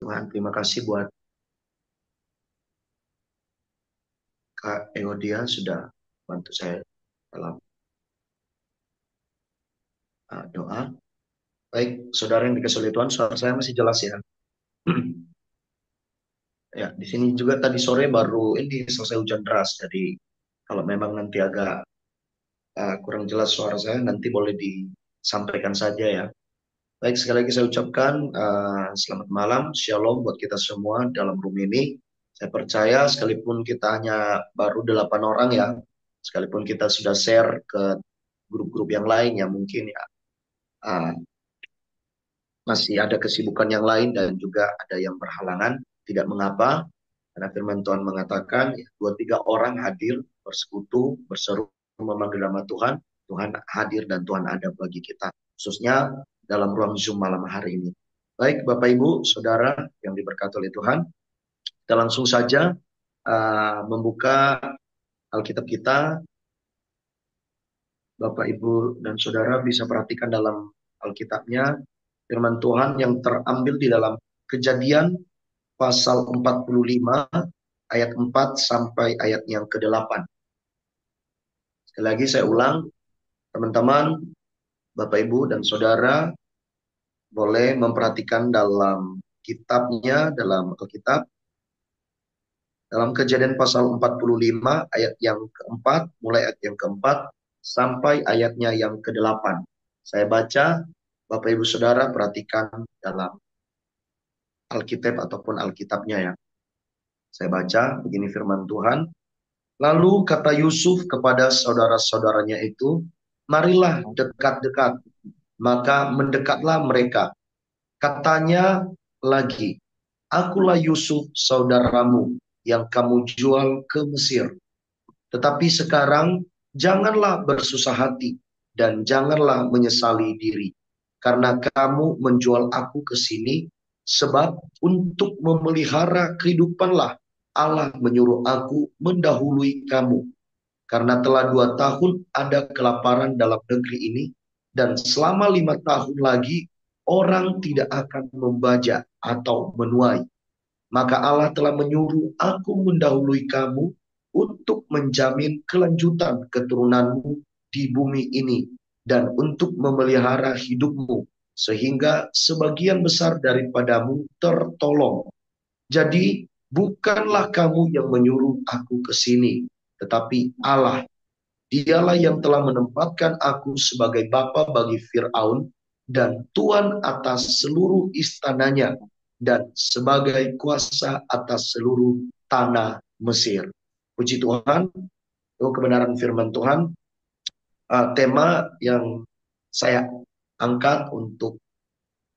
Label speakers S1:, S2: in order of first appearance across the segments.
S1: Tuhan, terima kasih buat Kak Eodia sudah bantu saya dalam doa. Baik, saudara yang dikasihi oleh Tuhan, suara saya masih jelas ya. Ya, di sini juga tadi sore baru ini selesai hujan deras. Jadi kalau memang nanti agak kurang jelas suara saya, nanti boleh disampaikan saja ya. Baik, sekali lagi saya ucapkan selamat malam, shalom buat kita semua dalam room ini. Saya percaya sekalipun kita hanya baru 8 orang ya, sekalipun kita sudah share ke grup-grup yang lain yang mungkin ya uh, masih ada kesibukan yang lain dan juga ada yang berhalangan, tidak mengapa, karena firman Tuhan mengatakan ya, dua tiga orang hadir bersekutu berseru memanggil nama Tuhan, Tuhan hadir dan Tuhan ada bagi kita, khususnya dalam ruang Zoom malam hari ini. Baik Bapak Ibu Saudara yang diberkati oleh Tuhan, kita langsung saja membuka Alkitab kita. Bapak Ibu dan Saudara bisa perhatikan dalam Alkitabnya firman Tuhan yang terambil di dalam Kejadian pasal 45 ayat 4 sampai ayat yang ke-8. Sekali lagi saya ulang, teman-teman, Bapak Ibu dan Saudara boleh memperhatikan dalam kitabnya, dalam Alkitab, dalam Kejadian pasal 45 ayat yang keempat, mulai ayat yang keempat sampai ayatnya yang ke-8. Saya baca, Bapak Ibu Saudara perhatikan dalam Alkitab ataupun Alkitabnya ya. Saya baca begini firman Tuhan. Lalu kata Yusuf kepada saudara-saudaranya itu, marilah dekat-dekat. Maka mendekatlah mereka. Katanya lagi, akulah Yusuf saudaramu yang kamu jual ke Mesir. Tetapi sekarang janganlah bersusah hati dan janganlah menyesali diri. Karena kamu menjual aku ke sini, sebab untuk memelihara kehidupanlah Allah menyuruh aku mendahului kamu. Karena telah 2 tahun ada kelaparan dalam negeri ini, dan selama 5 tahun lagi orang tidak akan membajak atau menuai. Maka Allah telah menyuruh aku mendahului kamu untuk menjamin kelanjutan keturunanmu di bumi ini dan untuk memelihara hidupmu sehingga sebagian besar daripadamu tertolong. Jadi bukanlah kamu yang menyuruh aku ke sini, tetapi Allah. Dialah yang telah menempatkan aku sebagai bapa bagi Fir'aun dan tuan atas seluruh istananya dan sebagai kuasa atas seluruh tanah Mesir. Puji Tuhan, itu kebenaran firman Tuhan. Tema yang saya angkat untuk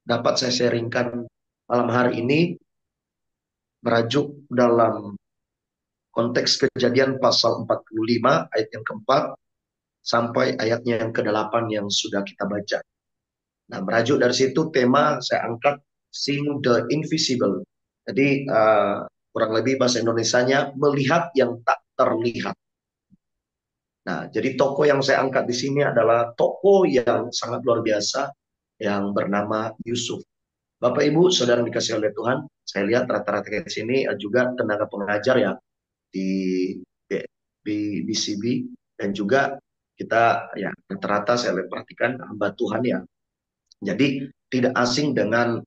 S1: dapat saya sharingkan malam hari ini merajuk dalam konteks Kejadian pasal 45 ayat yang keempat sampai ayatnya yang ke-8 yang sudah kita baca. Nah, merajuk dari situ tema saya angkat Seeing the Invisible. Jadi kurang lebih bahasa Indonesianya melihat yang tak terlihat. Nah, jadi tokoh yang saya angkat di sini adalah tokoh yang sangat luar biasa yang bernama Yusuf. Bapak Ibu, saudara yang dikasih oleh Tuhan, saya lihat rata-rata di sini juga tenaga pengajar ya di BCB dan juga kita ya rata-rata saya perhatikan hamba Tuhan ya. Jadi tidak asing dengan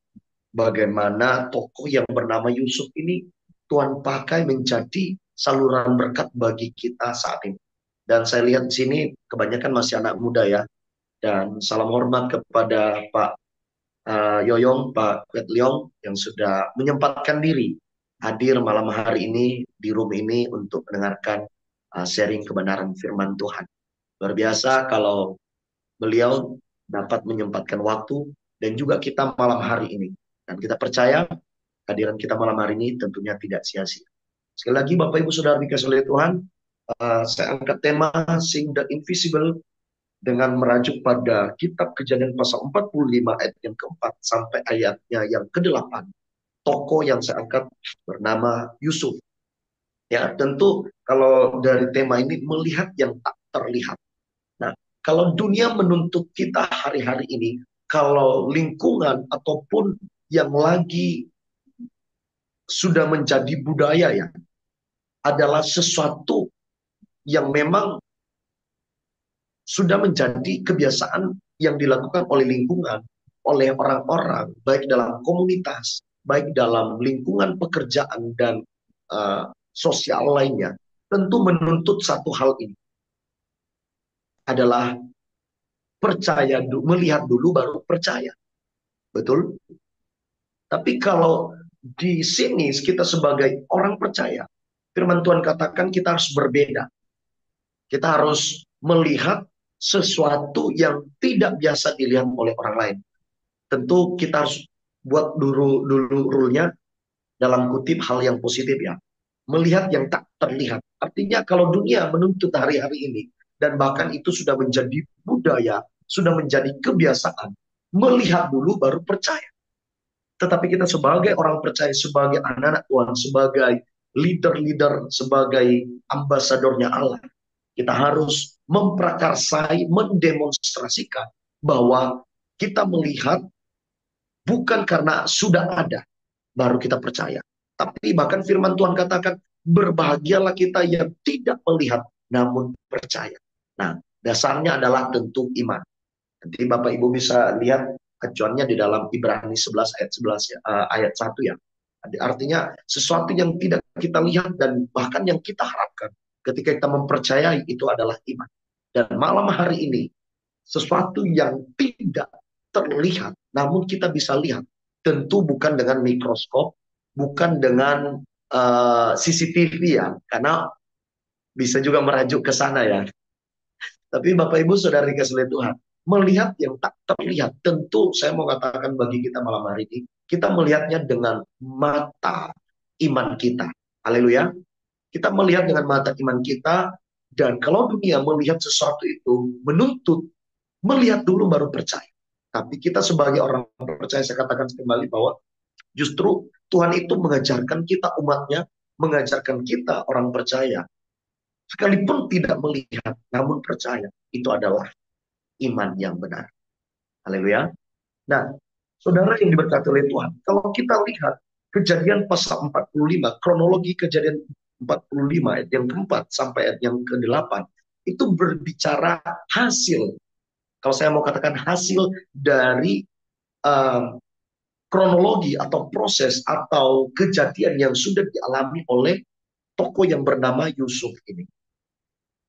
S1: bagaimana tokoh yang bernama Yusuf ini Tuhan pakai menjadi saluran berkat bagi kita saat ini. Dan saya lihat di sini kebanyakan masih anak muda ya. Dan salam hormat kepada Pak Yoyong, Pak Kwet Leong yang sudah menyempatkan diri hadir malam hari ini di room ini untuk mendengarkan sharing kebenaran firman Tuhan. Luar biasa kalau beliau dapat menyempatkan waktu dan juga kita malam hari ini. Dan kita percaya kehadiran kita malam hari ini tentunya tidak sia-sia. Sekali lagi Bapak Ibu Saudara dikasih oleh Tuhan, saya angkat tema Seeing the Invisible dengan merajuk pada kitab Kejadian pasal 45 ayat yang keempat sampai ayatnya yang ke-8. Tokoh yang saya angkat bernama Yusuf. Ya, tentu kalau dari tema ini melihat yang tak terlihat. Nah, kalau dunia menuntut kita hari-hari ini, kalau lingkungan ataupun yang lagi sudah menjadi budaya ya, adalah sesuatu yang memang sudah menjadi kebiasaan yang dilakukan oleh lingkungan, oleh orang-orang, baik dalam komunitas, baik dalam lingkungan pekerjaan dan sosial lainnya, tentu menuntut satu hal ini adalah percaya, melihat dulu baru percaya. Betul? Tapi kalau di sini kita sebagai orang percaya, firman Tuhan katakan kita harus berbeda. Kita harus melihat sesuatu yang tidak biasa dilihat oleh orang lain. Tentu kita harus buat dulu rule-nya dalam kutip hal yang positif ya. Melihat yang tak terlihat. Artinya kalau dunia menuntut hari-hari ini, dan bahkan itu sudah menjadi budaya, sudah menjadi kebiasaan, melihat dulu baru percaya. Tetapi kita sebagai orang percaya, sebagai anak-anak Tuhan, sebagai leader-leader, sebagai ambasadornya Allah, kita harus memprakarsai, mendemonstrasikan bahwa kita melihat bukan karena sudah ada, baru kita percaya. Tapi bahkan firman Tuhan katakan, berbahagialah kita yang tidak melihat, namun percaya. Nah, dasarnya adalah tentu iman. Nanti Bapak Ibu bisa lihat acuannya di dalam Ibrani 11 ayat 11 ya, ayat 1 ya. Artinya sesuatu yang tidak kita lihat dan bahkan yang kita harapkan ketika kita mempercayai itu adalah iman. Dan malam hari ini sesuatu yang tidak terlihat namun kita bisa lihat, tentu bukan dengan mikroskop, bukan dengan CCTV ya, karena bisa juga merajuk ke sana ya. Tapi Bapak Ibu Saudara dikasihi Tuhan, melihat yang tak terlihat, tentu saya mau katakan bagi kita malam hari ini, kita melihatnya dengan mata iman kita. Haleluya. Kita melihat dengan mata iman kita, dan kalau dunia melihat sesuatu itu, menuntut, melihat dulu baru percaya. Tapi kita sebagai orang percaya, saya katakan kembali bahwa justru Tuhan itu mengajarkan kita umatnya, mengajarkan kita orang percaya, sekalipun tidak melihat, namun percaya. Itu adalah iman yang benar. Haleluya. Nah, saudara yang diberkati oleh Tuhan, kalau kita lihat Kejadian pasal 45, kronologi Kejadian 45 ayat yang keempat sampai ayat yang ke-8, itu berbicara hasil. Kalau saya mau katakan hasil dari kronologi atau proses atau kejadian yang sudah dialami oleh tokoh yang bernama Yusuf ini.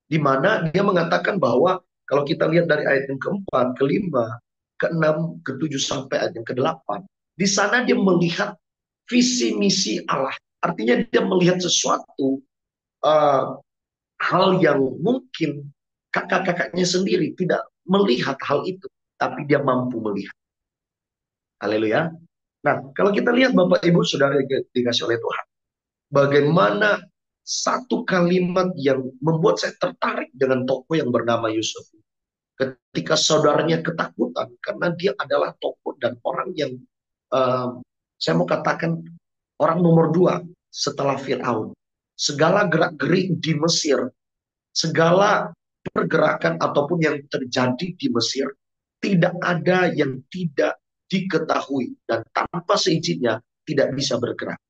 S1: Di mana dia mengatakan bahwa kalau kita lihat dari ayat yang keempat, kelima, keenam, ketujuh sampai ayat yang ke-8, di sana dia melihat visi misi Allah. Artinya dia melihat sesuatu hal yang mungkin kakak-kakaknya sendiri tidak melihat hal itu, tapi dia mampu melihat. Haleluya. Nah, kalau kita lihat Bapak Ibu Saudara dikasih oleh Tuhan, bagaimana satu kalimat yang membuat saya tertarik dengan tokoh yang bernama Yusuf. Ketika saudaranya ketakutan karena dia adalah tokoh dan orang yang saya mau katakan orang nomor 2 setelah Firaun. Segala gerak-gerik di Mesir, segala pergerakan ataupun yang terjadi di Mesir, tidak ada yang tidak diketahui dan tanpa seizinnya tidak bisa bergerak.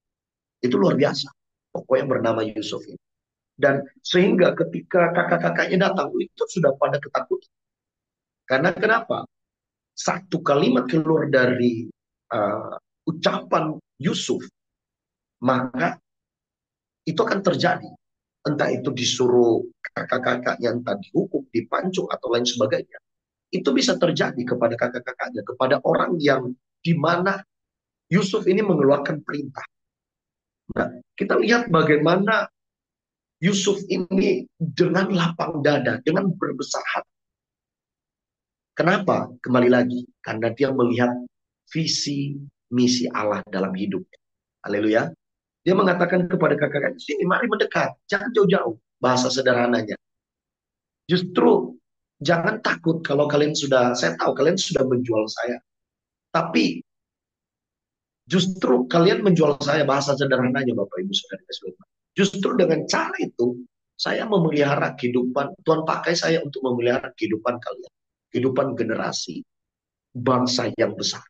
S1: Itu luar biasa. Tokoh yang bernama Yusuf ini. Dan sehingga ketika kakak-kakaknya datang, itu sudah pada ketakutan. Karena kenapa? Satu kalimat keluar dari ucapan Yusuf, maka itu akan terjadi. Entah itu disuruh kakak-kakaknya, entah dihukum, dipancung, atau lain sebagainya. Itu bisa terjadi kepada kakak-kakaknya, kepada orang yang dimana Yusuf ini mengeluarkan perintah. Nah, kita lihat bagaimana Yusuf ini dengan lapang dada, dengan berbesar hati. Kenapa? Kembali lagi, karena dia melihat visi misi Allah dalam hidupnya. Haleluya. Dia mengatakan kepada kakak-kakaknya, sini mari mendekat, jangan jauh-jauh. Bahasa sederhananya. Justru jangan takut kalau kalian sudah, saya tahu kalian sudah menjual saya. Tapi justru kalian menjual saya, bahasa sederhananya Bapak Ibu Saudara. Justru dengan cara itu, saya memelihara kehidupan, Tuhan pakai saya untuk memelihara kehidupan kalian. Kehidupan generasi, bangsa yang besar.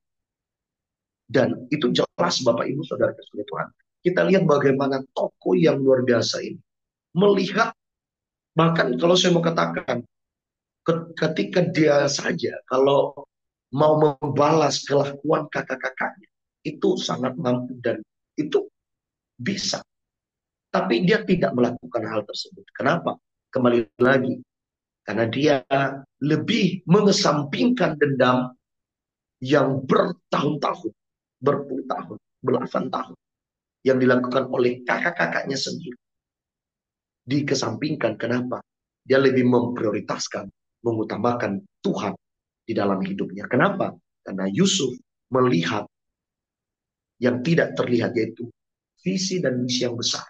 S1: Dan itu jelas Bapak Ibu Saudara kasih Tuhan. kita lihat bagaimana tokoh yang luar biasa ini melihat, bahkan kalau saya mau katakan, ketika dia saja kalau mau membalas kelakuan kakak-kakaknya, itu sangat mampu dan itu bisa. Tapi dia tidak melakukan hal tersebut. Kenapa? Kembali lagi, karena dia lebih mengesampingkan dendam yang bertahun-tahun, berpuluh tahun, belasan tahun, yang dilakukan oleh kakak-kakaknya sendiri. Dikesampingkan, kenapa? Dia lebih memprioritaskan, mengutamakan Tuhan di dalam hidupnya. Kenapa? Karena Yusuf melihat yang tidak terlihat, yaitu visi dan misi yang besar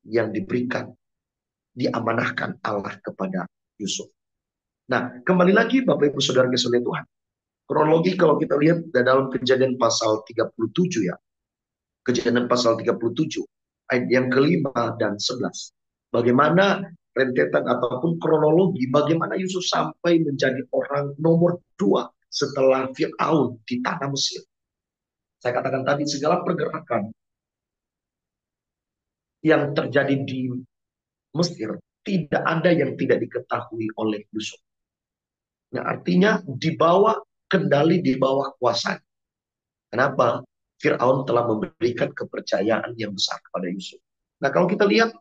S1: yang diberikan, diamanahkan Allah kepada Yusuf. Nah, kembali lagi Bapak Ibu Saudara sekalian Tuhan. Kronologi kalau kita lihat dalam Kejadian pasal 37 ya. Kejadian pasal 37 ayat yang kelima dan 11. Bagaimana rentetan ataupun kronologi bagaimana Yusuf sampai menjadi orang nomor 2 setelah Fir'aun di tanah Mesir. Saya katakan tadi, segala pergerakan yang terjadi di Mesir tidak ada yang tidak diketahui oleh Yusuf. Nah, artinya dibawa kendali, di bawah kuasa. Kenapa? Fir'aun telah memberikan kepercayaan yang besar kepada Yusuf. Nah, kalau kita lihat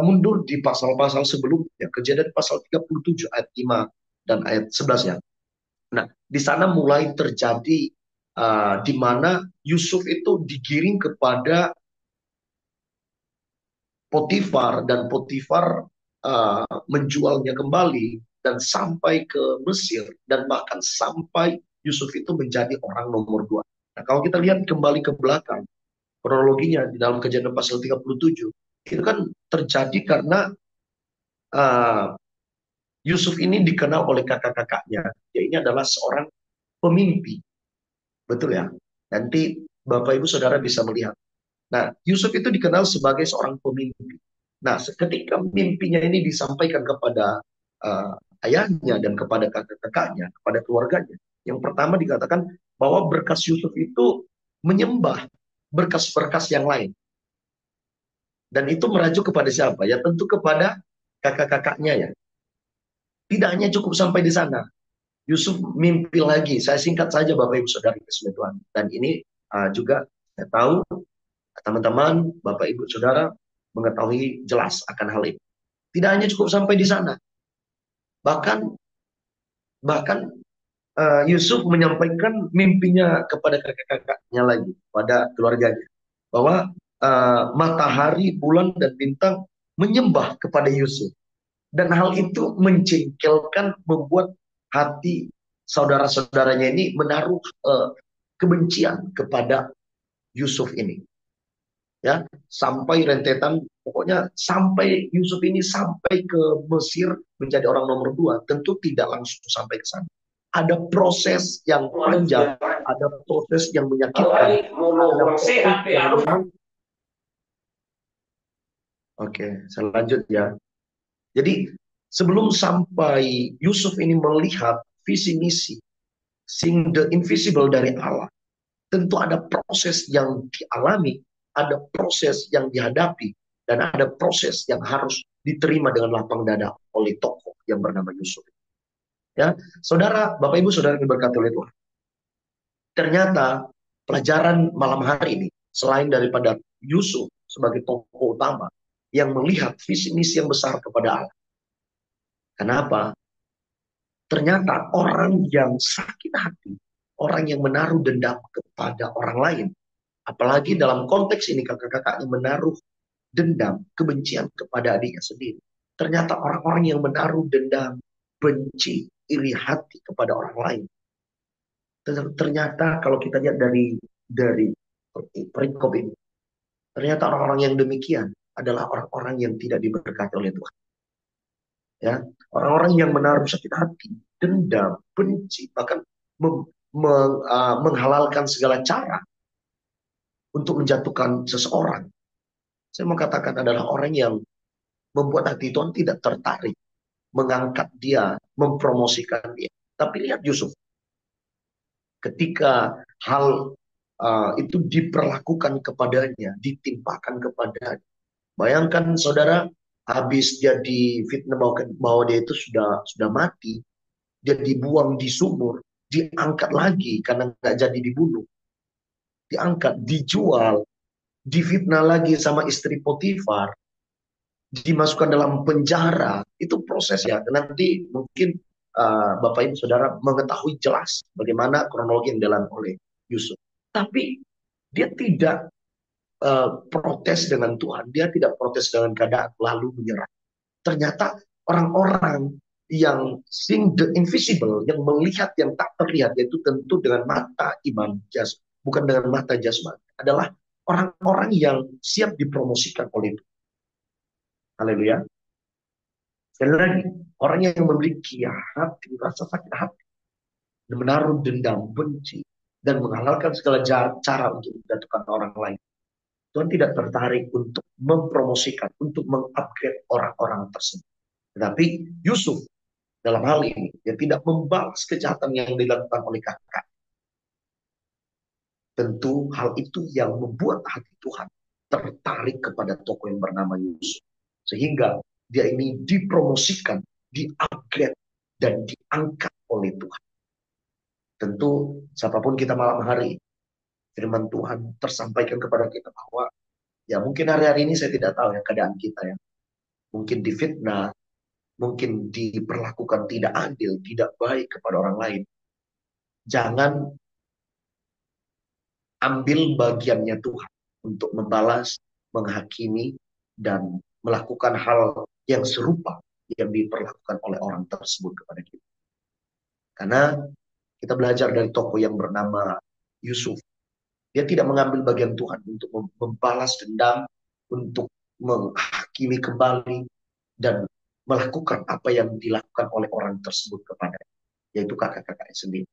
S1: mundur di pasal-pasal sebelumnya, Kejadian pasal 37 ayat 5 dan ayat 11 ya. Nah, di sana mulai terjadi di mana Yusuf itu digiring kepada Potifar, dan Potifar menjualnya kembali dan sampai ke Mesir, dan bahkan sampai Yusuf itu menjadi orang nomor 2. Nah, kalau kita lihat kembali ke belakang, kronologinya di dalam Kejadian pasal 37, itu kan terjadi karena uh, Yusuf ini dikenal oleh kakak-kakaknya. Dia ini adalah seorang pemimpi. Betul ya? Nanti Bapak Ibu Saudara bisa melihat. Nah, Yusuf itu dikenal sebagai seorang pemimpi. Nah, ketika mimpinya ini disampaikan kepada ayahnya dan kepada kakak-kakaknya, kepada keluarganya, yang pertama dikatakan bahwa berkas Yusuf itu menyembah berkas-berkas yang lain. Dan itu merajuk kepada siapa? Ya tentu kepada kakak-kakaknya ya. Tidak hanya cukup sampai di sana. Yusuf mimpi lagi. Saya singkat saja Bapak Ibu Saudara kasih Tuhan. Dan ini juga saya tahu teman-teman, Bapak Ibu Saudara mengetahui jelas akan hal ini. Tidak hanya cukup sampai di sana. Bahkan Yusuf menyampaikan mimpinya kepada kakak-kakaknya lagi, pada keluarganya, bahwa matahari, bulan, dan bintang menyembah kepada Yusuf. Dan hal itu menjengkelkan, membuat hati saudara-saudaranya ini menaruh kebencian kepada Yusuf ini. Ya, sampai rentetan, pokoknya sampai Yusuf ini sampai ke Mesir menjadi orang nomor 2, tentu tidak langsung sampai ke sana. Ada proses yang panjang, ada proses yang menyakitkan, ada proses yang memang. Oke, saya lanjut ya. Jadi sebelum sampai Yusuf ini melihat visi misi, seeing the invisible dari Allah, tentu ada proses yang dialami, ada proses yang dihadapi, dan ada proses yang harus diterima dengan lapang dada oleh tokoh yang bernama Yusuf. Ya, saudara, Bapak Ibu, saudara yang diberkati oleh Tuhan. Ternyata pelajaran malam hari ini, selain daripada Yusuf sebagai tokoh utama yang melihat visi misi yang besar kepada Allah. Kenapa? Ternyata orang yang sakit hati, orang yang menaruh dendam kepada orang lain, apalagi dalam konteks ini kakak-kakaknya menaruh dendam, kebencian kepada adiknya sendiri. Ternyata orang-orang yang menaruh dendam, benci, iri hati kepada orang lain. Ternyata kalau kita lihat dari perikop ini, ternyata orang-orang yang demikian adalah orang-orang yang tidak diberkati oleh Tuhan. Ya, orang-orang yang menaruh sakit hati, dendam, benci, bahkan menghalalkan segala cara untuk menjatuhkan seseorang. Saya mau katakan adalah orang yang membuat hati Tuhan tidak tertarik, mengangkat dia, mempromosikan dia. Tapi lihat Yusuf, ketika hal itu diperlakukan kepadanya, ditimpakan kepadanya. Bayangkan saudara, habis dia difitnah bahwa dia itu sudah mati, dia dibuang di sumur, diangkat lagi karena nggak jadi dibunuh, diangkat, dijual, difitnah lagi sama istri Potifar, dimasukkan dalam penjara. Itu proses ya. Nanti mungkin Bapak Ibu Saudara mengetahui jelas bagaimana kronologi yang dialami oleh Yusuf. Tapi dia tidak protes dengan Tuhan, dia tidak protes dengan keadaan lalu menyerah. Ternyata orang-orang yang seeing the invisible, yang melihat yang tak terlihat, yaitu tentu dengan mata iman bukan dengan mata jasmani, adalah orang-orang yang siap dipromosikan oleh Tuhan. Haleluya. Sekali lagi, orang yang memiliki hati, rasa sakit hati, menaruh dendam, benci, dan menghalalkan segala cara untuk menjatuhkan orang lain. Tuhan tidak tertarik untuk mempromosikan, untuk mengupgrade orang-orang tersebut. Tetapi Yusuf dalam hal ini, dia tidak membalas kejahatan yang dilakukan oleh kakak. Tentu hal itu yang membuat hati Tuhan tertarik kepada tokoh yang bernama Yusuf. Sehingga dia ini dipromosikan, di-upgrade, dan diangkat oleh Tuhan. Tentu siapapun kita malam hari, firman Tuhan tersampaikan kepada kita bahwa ya mungkin hari-hari ini saya tidak tahu ya keadaan kita ya. Mungkin difitnah, mungkin diperlakukan tidak adil, tidak baik kepada orang lain. Jangan ambil bagiannya Tuhan untuk membalas, menghakimi, dan melakukan hal yang serupa yang diperlakukan oleh orang tersebut kepada kita. Karena kita belajar dari tokoh yang bernama Yusuf. Dia tidak mengambil bagian Tuhan untuk membalas dendam, untuk menghakimi kembali, dan melakukan apa yang dilakukan oleh orang tersebut kepadanya, yaitu kakak-kakaknya sendiri.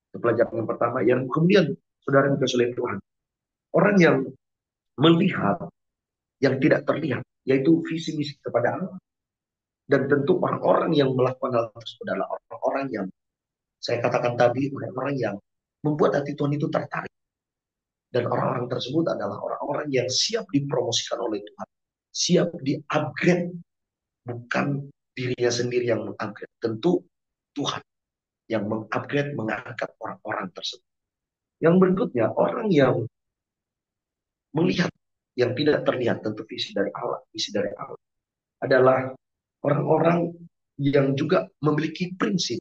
S1: Itu pelajaran yang pertama. Yang kemudian, saudara yang dikasihi oleh Tuhan, orang yang melihat yang tidak terlihat, yaitu visi misi kepada Allah. Dan tentu orang-orang yang melakukan hal tersebut adalah orang-orang yang saya katakan tadi, orang-orang yang membuat hati Tuhan itu tertarik. Dan orang-orang tersebut adalah orang-orang yang siap dipromosikan oleh Tuhan, siap di-upgrade, bukan dirinya sendiri yang mengupgrade. Tentu Tuhan yang mengupgrade, mengangkat orang-orang tersebut. Yang berikutnya, orang yang melihat yang tidak terlihat, tentu visi dari Allah, adalah orang-orang yang juga memiliki prinsip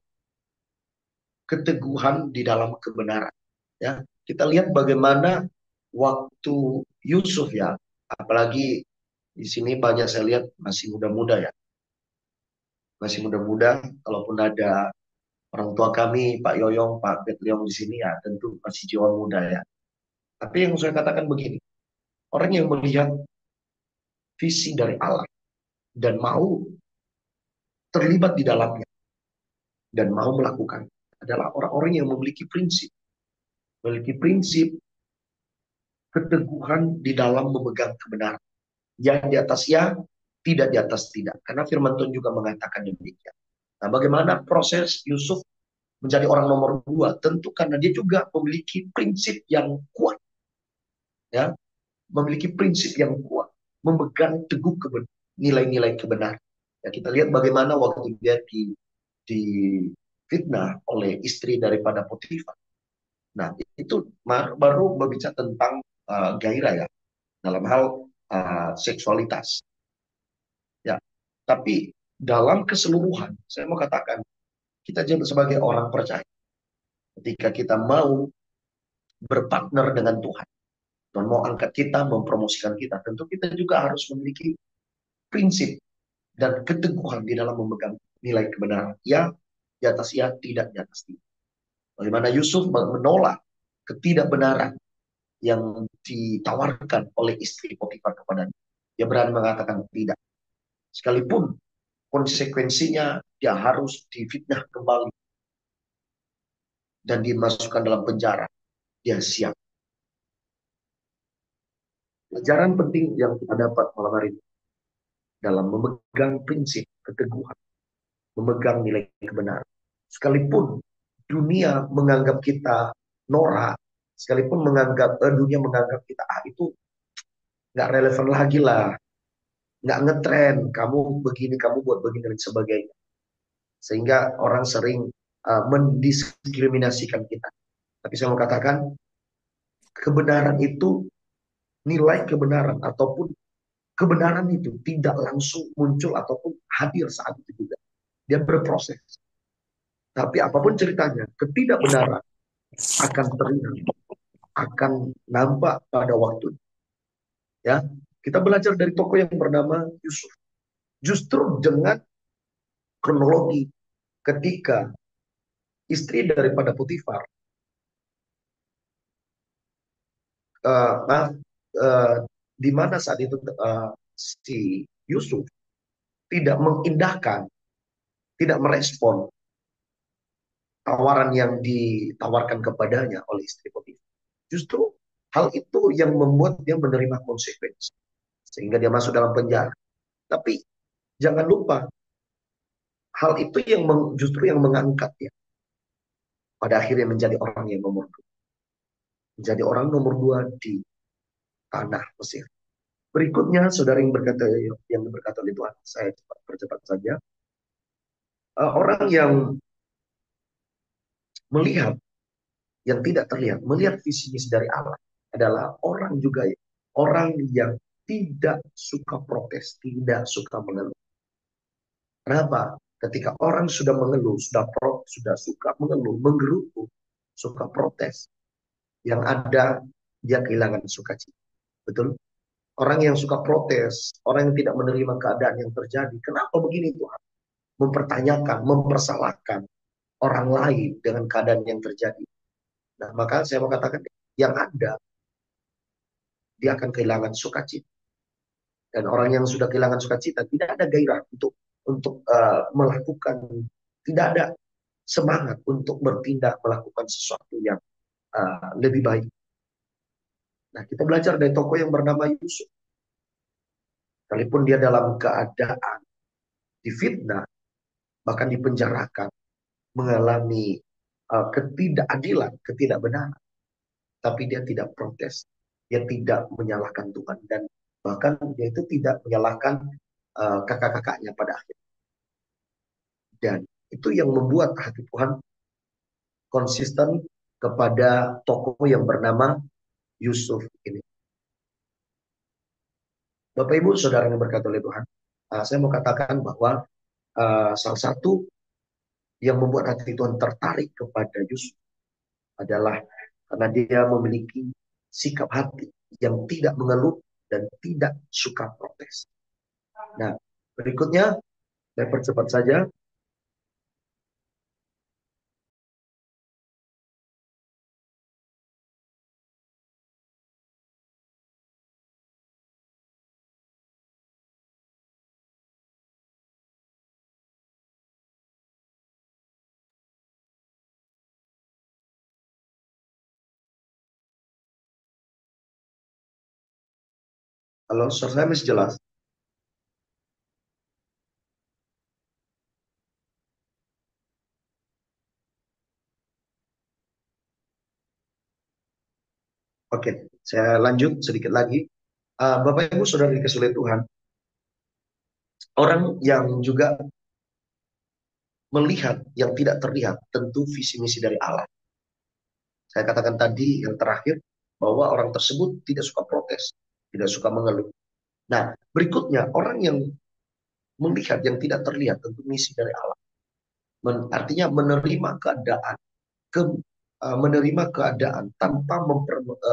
S1: keteguhan di dalam kebenaran. Ya, kita lihat bagaimana waktu Yusuf ya, apalagi di sini banyak saya lihat masih muda-muda ya, masih muda-muda. Kalaupun ada orang tua kami, Pak Yoyong, Pak Petliong di sini ya, tentu masih jiwa muda ya. Tapi yang saya katakan begini, orang yang melihat visi dari Allah dan mau terlibat di dalamnya dan mau melakukan adalah orang-orang yang memiliki prinsip keteguhan di dalam memegang kebenaran. Yang di atas ya, tidak di atas tidak. Karena firman Tuhan juga mengatakan demikian. Nah, bagaimana proses Yusuf menjadi orang nomor dua? Tentu karena dia juga memiliki prinsip yang kuat. Ya, memiliki prinsip yang kuat. Memegang teguh nilai-nilai kebenaran. Ya, kita lihat bagaimana waktu dia di fitnah oleh istri daripada Potifar. Nah, itu baru berbicara tentang gairah ya, dalam hal seksualitas. Ya, tapi dalam keseluruhan, saya mau katakan, kita jadi sebagai orang percaya, ketika kita mau berpartner dengan Tuhan, Tuhan mau angkat kita, mempromosikan kita, tentu kita juga harus memiliki prinsip dan keteguhan di dalam memegang nilai kebenaran. Ya, di atas ya, tidak di atas tidak. Bagaimana Yusuf menolak ketidakbenaran yang ditawarkan oleh istri Potifar kepadanya. Dia berani mengatakan tidak. Sekalipun konsekuensinya dia harus difitnah kembali dan dimasukkan dalam penjara. Dia siap. Pelajaran penting yang kita dapat malam hari ini dalam memegang prinsip keteguhan, memegang nilai kebenaran. Sekalipun dunia menganggap kita norak, sekalipun dunia menganggap kita itu nggak relevan lagi lah, nggak ngetren, kamu begini, kamu buat begini dan sebagainya. Sehingga orang sering mendiskriminasikan kita. Tapi saya mau katakan, kebenaran itu, nilai kebenaran ataupun kebenaran itu tidak langsung muncul ataupun hadir saat itu juga. Dia berproses. Tapi apapun ceritanya, ketidakbenaran akan terlihat, akan nampak pada waktu. Ya, kita belajar dari tokoh yang bernama Yusuf. Justru dengan kronologi ketika istri daripada Potifar, maaf, uh, di mana saat itu si Yusuf tidak mengindahkan, tidak merespon tawaran yang ditawarkan kepadanya oleh istri Potifar. Justru hal itu yang membuat dia menerima konsekuensi. Sehingga dia masuk dalam penjara. Tapi jangan lupa, hal itu yang justru yang mengangkat ya. Pada akhirnya menjadi orang yang nomor dua. Menjadi orang nomor dua di tanah Mesir. Berikutnya, saudara yang berkata oleh Tuhan, saya percepat saja. Orang yang melihat yang tidak terlihat, melihat visi misi dari Allah adalah orang juga orang yang tidak suka protes, tidak suka mengeluh. Kenapa? Ketika orang sudah mengeluh, sudah suka mengeluh, menggerutu, suka protes, yang ada dia kehilangan sukacita. Betul? Orang yang suka protes, orang yang tidak menerima keadaan yang terjadi, kenapa begini Tuhan? Mempertanyakan, mempersalahkan orang lain dengan keadaan yang terjadi. Nah, maka saya mau katakan, yang ada, dia akan kehilangan sukacita. Dan orang yang sudah kehilangan sukacita, tidak ada gairah untuk melakukan, tidak ada semangat untuk bertindak melakukan sesuatu yang lebih baik. Nah, kita belajar dari tokoh yang bernama Yusuf. Sekalipun dia dalam keadaan difitnah, bahkan dipenjarakan, mengalami ketidakadilan, ketidakbenaran, tapi dia tidak protes, dia tidak menyalahkan Tuhan, dan bahkan dia itu tidak menyalahkan kakak-kakaknya pada akhirnya. Dan itu yang membuat hati Tuhan konsisten kepada tokoh yang bernama Yusuf ini. Bapak Ibu, saudara yang berkata oleh Tuhan, saya mau katakan bahwa salah satu yang membuat hati Tuhan tertarik kepada Yusuf adalah karena dia memiliki sikap hati yang tidak mengeluh dan tidak suka protes. Nah, berikutnya saya percepat saja. Kalau suara saya masih jelas. Oke, saya lanjut sedikit lagi. Bapak Ibu saudara dikasih oleh Tuhan, orang yang juga melihat yang tidak terlihat tentu visi misi dari Allah. Saya katakan tadi yang terakhir bahwa orang tersebut tidak suka protes, tidak suka mengeluh. Nah, berikutnya orang yang melihat yang tidak terlihat tentu misi dari Allah. Artinya menerima keadaan, ke, menerima keadaan tanpa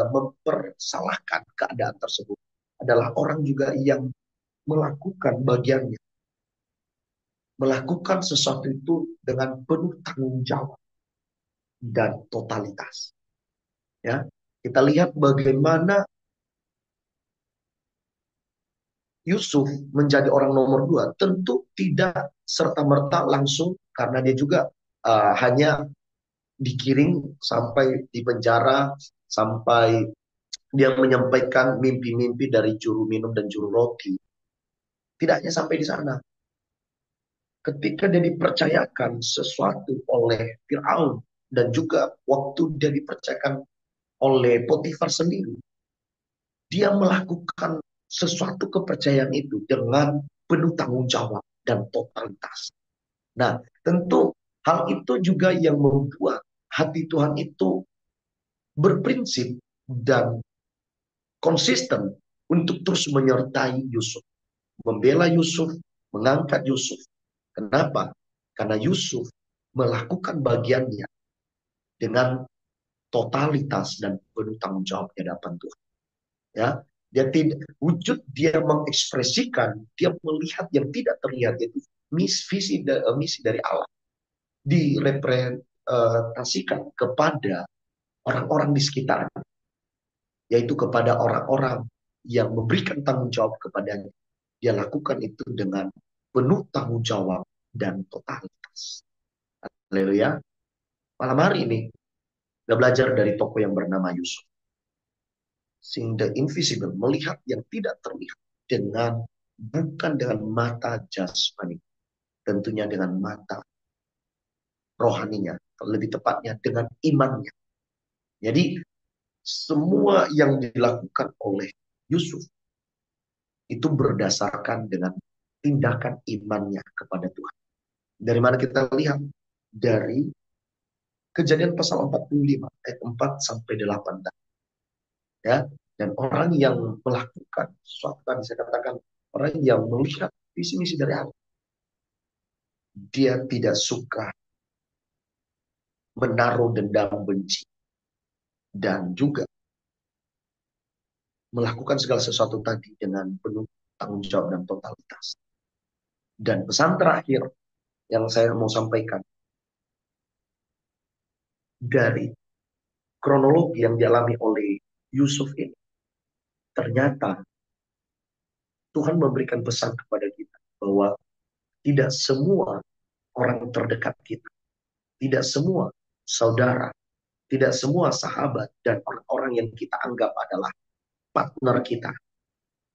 S1: mempersalahkan keadaan tersebut adalah orang juga yang melakukan bagiannya, melakukan sesuatu itu dengan penuh tanggung jawab dan totalitas. Ya, kita lihat bagaimana Yusuf menjadi orang nomor dua, tentu tidak serta-merta langsung karena dia juga hanya dikiring sampai di penjara, sampai dia menyampaikan mimpi-mimpi dari juru minum dan juru roti. Tidak hanya sampai di sana. Ketika dia dipercayakan sesuatu oleh Firaun dan juga waktu dia dipercayakan oleh Potifar sendiri. Dia melakukan sesuatu kepercayaan itu dengan penuh tanggung jawab dan totalitas. Nah, tentu hal itu juga yang membuat hati Tuhan itu berprinsip dan konsisten untuk terus menyertai Yusuf, membela Yusuf, mengangkat Yusuf. Kenapa? Karena Yusuf melakukan bagiannya dengan totalitas dan penuh tanggung jawab di hadapan Tuhan. Ya, dia tidak wujud, dia mengekspresikan, dia melihat yang tidak terlihat, yaitu misi dari Allah direpresentasikan kepada orang-orang di sekitarnya, yaitu kepada orang-orang yang memberikan tanggung jawab kepadanya. Dia lakukan itu dengan penuh tanggung jawab dan totalitas. Haleluya. Malam hari ini kita belajar dari tokoh yang bernama Yusuf. Seeing the invisible, melihat yang tidak terlihat dengan bukan dengan mata jasmani, tentunya dengan mata rohaninya, lebih tepatnya dengan imannya. Jadi semua yang dilakukan oleh Yusuf itu berdasarkan dengan tindakan imannya kepada Tuhan. Dari mana kita lihat? Dari Kejadian pasal 45 ayat 4 sampai 8. Ya, dan orang yang melakukan sesuatu, tadi saya katakan, orang yang melihat visi misi dari Allah, dia tidak suka menaruh dendam benci dan juga melakukan segala sesuatu tadi dengan penuh tanggung jawab dan totalitas. Dan pesan terakhir yang saya mau sampaikan dari kronologi yang dialami oleh Yusuf ini, ternyata Tuhan memberikan pesan kepada kita bahwa tidak semua orang terdekat kita, tidak semua saudara, tidak semua sahabat dan orang-orang yang kita anggap adalah partner kita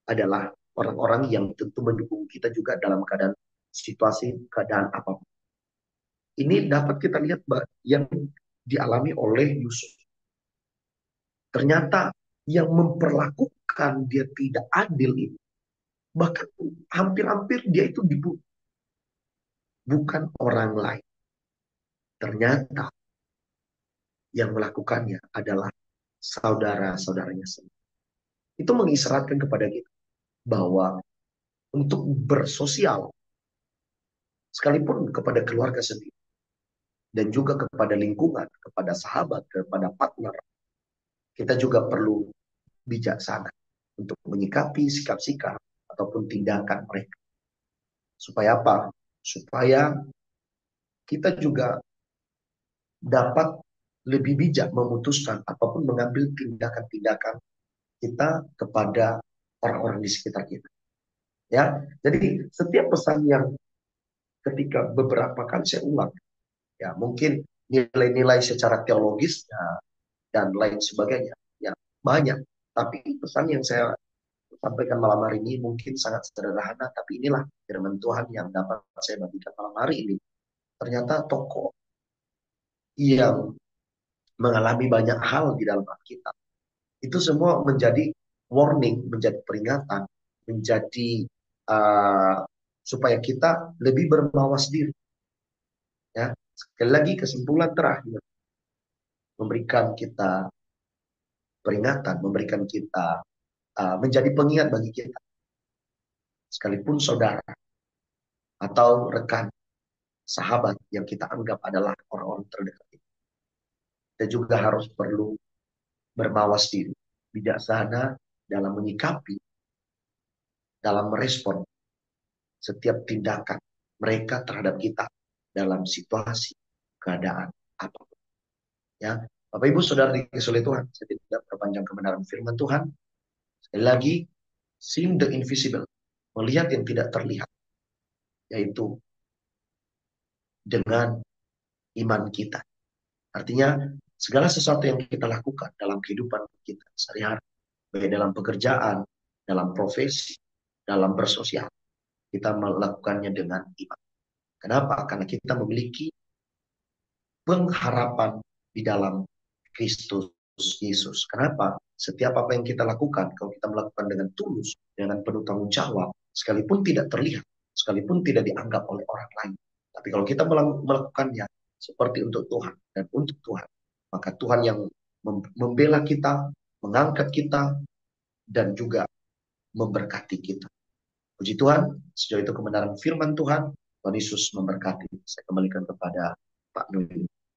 S1: adalah orang-orang yang tentu mendukung kita juga dalam keadaan apapun. Ini dapat kita lihat yang dialami oleh Yusuf. Ternyata yang memperlakukan dia tidak adil itu, bahkan hampir-hampir dia itu dibunuh, bukan orang lain. Ternyata yang melakukannya adalah saudara-saudaranya sendiri. Itu mengisyaratkan kepada kita bahwa untuk bersosial, sekalipun kepada keluarga sendiri, dan juga kepada lingkungan, kepada sahabat, kepada partner, kita juga perlu bijaksana untuk menyikapi sikap-sikap ataupun tindakan mereka. Supaya apa? Supaya kita juga dapat lebih bijak memutuskan ataupun mengambil tindakan-tindakan kita kepada orang-orang di sekitar kita. Ya, jadi setiap pesan yang ketika beberapa kali saya ulang, ya mungkin nilai-nilai secara teologis dan lain sebagainya, ya banyak. Tapi pesan yang saya sampaikan malam hari ini mungkin sangat sederhana, tapi inilah firman Tuhan yang dapat saya bagikan malam hari ini. Ternyata tokoh yang mengalami banyak hal di dalam Alkitab, itu semua menjadi warning, menjadi peringatan, menjadi supaya kita lebih bermawas diri. Ya, sekali lagi kesimpulan terakhir, memberikan kita peringatan, memberikan kita menjadi pengingat bagi kita, sekalipun saudara atau rekan, sahabat yang kita anggap adalah orang-orang terdekat kita. Kita juga harus perlu bermawas diri, bijaksana dalam menyikapi, dalam merespon setiap tindakan mereka terhadap kita dalam situasi keadaan apapun. Ya, Bapak Ibu Saudara dikasihi oleh Tuhan, saya tidak perpanjang kebenaran firman Tuhan. Sekali lagi, seeing the invisible, melihat yang tidak terlihat, yaitu dengan iman kita. Artinya, segala sesuatu yang kita lakukan dalam kehidupan kita sehari-hari, baik dalam pekerjaan, dalam profesi, dalam bersosial, kita melakukannya dengan iman. Kenapa? Karena kita memiliki pengharapan di dalam Kristus Yesus. Kenapa? Setiap apa yang kita lakukan, kalau kita melakukan dengan tulus, dengan penuh tanggung jawab, sekalipun tidak terlihat, sekalipun tidak dianggap oleh orang lain. Tapi kalau kita melakukannya seperti untuk Tuhan dan untuk Tuhan, maka Tuhan yang membela kita, mengangkat kita, dan juga memberkati kita. Puji Tuhan, sejauh itu kebenaran firman Tuhan. Tuhan Yesus memberkati. Saya kembalikan kepada Pak Nuri.